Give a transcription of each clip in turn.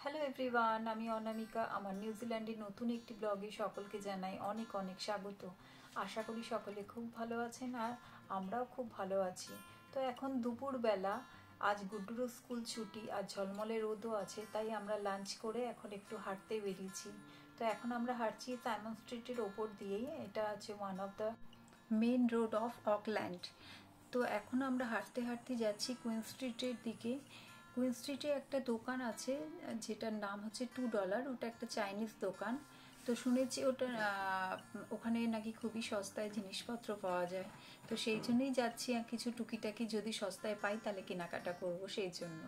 Hello everyone, আমি অনামিকা। আমার নিউজিল্যান্ডের নতুন একটি ব্লগে সকলকে জানাই অনেক অনেক স্বাগত। আশা করি সকলে খুব ভালো আছেন আর আমরাও খুব ভালো আছি। তো এখন দুপুরবেলা, আজ গুড্ডুরও স্কুল ছুটি আর ঝলমলে রোদও আছে, তাই আমরা লাঞ্চ করে এখন একটু হাঁটতে বেরিয়েছি। তো এখন আমরা হাঁটছি সাইমন স্ট্রিটের ওপর দিয়েই। এটা আছে one of the main road of Auckland. তো এখন আমরা হাঁটতে হাঁটতে যাচ্ছি কুইন স্ট্রিটের দিকে। কুইন স্ট্রিটে একটা দোকান আছে যেটার নাম হচ্ছে $2। ওটা একটা চাইনিজ দোকান। তো শুনেছি ওখানে নাকি খুবই সস্তায় জিনিসপত্র পাওয়া যায়। তো সেই জন্যই যাচ্ছি, আর কিছু টুকিটাকি যদি সস্তায় পাই তাহলে কেনাকাটা করব সেই জন্য।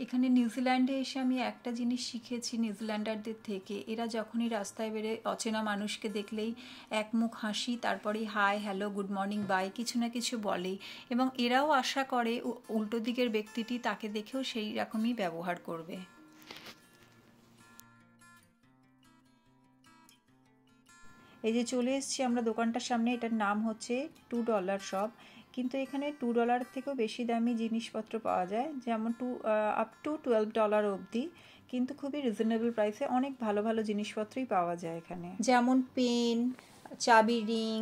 এখানে নিউজিল্যান্ডে এসে আমি একটা জিনিস শিখেছি নিউজিল্যান্ডারদের থেকে। এরা যখনই রাস্তায় বেরে অচেনা মানুষকে দেখলেই এক মুখ হাসি, তারপরেই hi, hello, good morning, bye কিছু না কিছু বলে, এবং এরাও আশা করে উল্টো দিকের ব্যক্তিটি তাকে দেখেও সেই রকমই ব্যবহার করবে। এই যে চলে এসেছি আমরা দোকানটার সামনে। এটার নাম হচ্ছে $2 শপ। কিন্তু এখানে $2 থেকেও বেশি দামি জিনিসপত্র পাওয়া যায়, যেমন আপ টু $12 অবধি। কিন্তু খুবই রিজনেবল প্রাইসে অনেক ভালো ভালো জিনিসপত্রই পাওয়া যায় এখানে, যেমন পেন, চাবি রিং,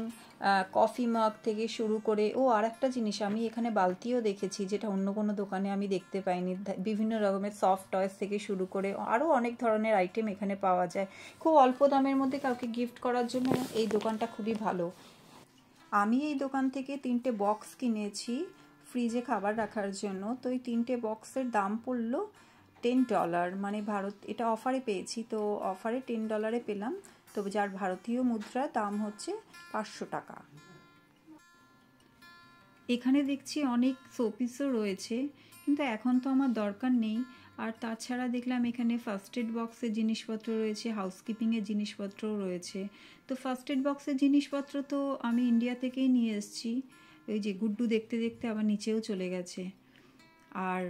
কফি মগ থেকে শুরু করে আর একটা জিনিস আমি এখানে বালতিও দেখেছি, যেটা অন্য কোনো দোকানে আমি দেখতে পাইনি। বিভিন্ন রকমের সফট টয়েস থেকে শুরু করে আরও অনেক ধরনের আইটেম এখানে পাওয়া যায় খুব অল্প দামের মধ্যে। কাউকে গিফট করার জন্য এই দোকানটা খুবই ভালো। আমি এই দোকান থেকে 3টে বক্স কিনেছি ফ্রিজে খাবার রাখার জন্য। তো এই 3টে বক্সের দাম পড়লো $10, মানে এটা অফারে পেয়েছি, তো অফারে $10 পেলাম। তো যার ভারতীয় মুদ্রা দাম হচ্ছে 500 টাকা। এখানে দেখছি অনেক শোপিসও রয়েছে, কিন্তু এখন তো আমার দরকার নেই। আর তাছাড়া দেখলাম এখানে ফার্স্ট এড বক্সের জিনিসপত্র রয়েছে, হাউসকিপিংয়ের জিনিসপত্রও রয়েছে। তো ফার্স্ট এড বক্সের জিনিসপত্র তো আমি ইন্ডিয়া থেকেই নিয়ে এসেছি। ওই যে গুড্ডু দেখতে দেখতে আবার নিচেও চলে গেছে। আর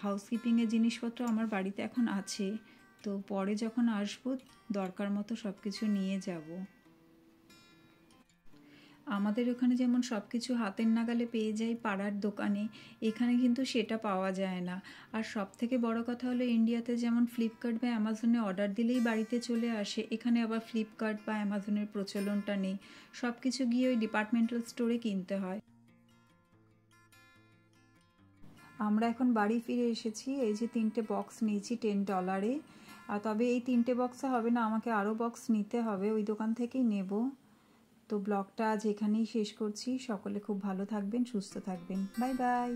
হাউসকিপিংয়ের জিনিসপত্র আমার বাড়িতে এখন আছে, তো পরে যখন আসবো দরকার মতো সব কিছু নিয়ে যাব। আমাদের ওখানে যেমন সব কিছু হাতের নাগালে পেয়ে যাই পাড়ার দোকানে, এখানে কিন্তু সেটা পাওয়া যায় না। আর সব থেকে বড় কথা হলো, ইন্ডিয়াতে যেমন ফ্লিপকার্ট বা অ্যামাজনে অর্ডার দিলেই বাড়িতে চলে আসে, এখানে আবার ফ্লিপকার্ট বা অ্যামাজনের প্রচলনটা নেই। সব কিছু গিয়ে ওই ডিপার্টমেন্টাল স্টোরে কিনতে হয়। আমরা এখন বাড়ি ফিরে এসেছি। এই যে 3টে বক্স নিয়েছি $10। আর তবে এই 3টে বক্সে হবে না, আমাকে আরও বক্স নিতে হবে, ওই দোকান থেকেই নেব। তো ব্লগটা আজ এখানেই শেষ করছি। সকলে খুব ভালো থাকবেন, সুস্থ থাকবেন। Bye bye.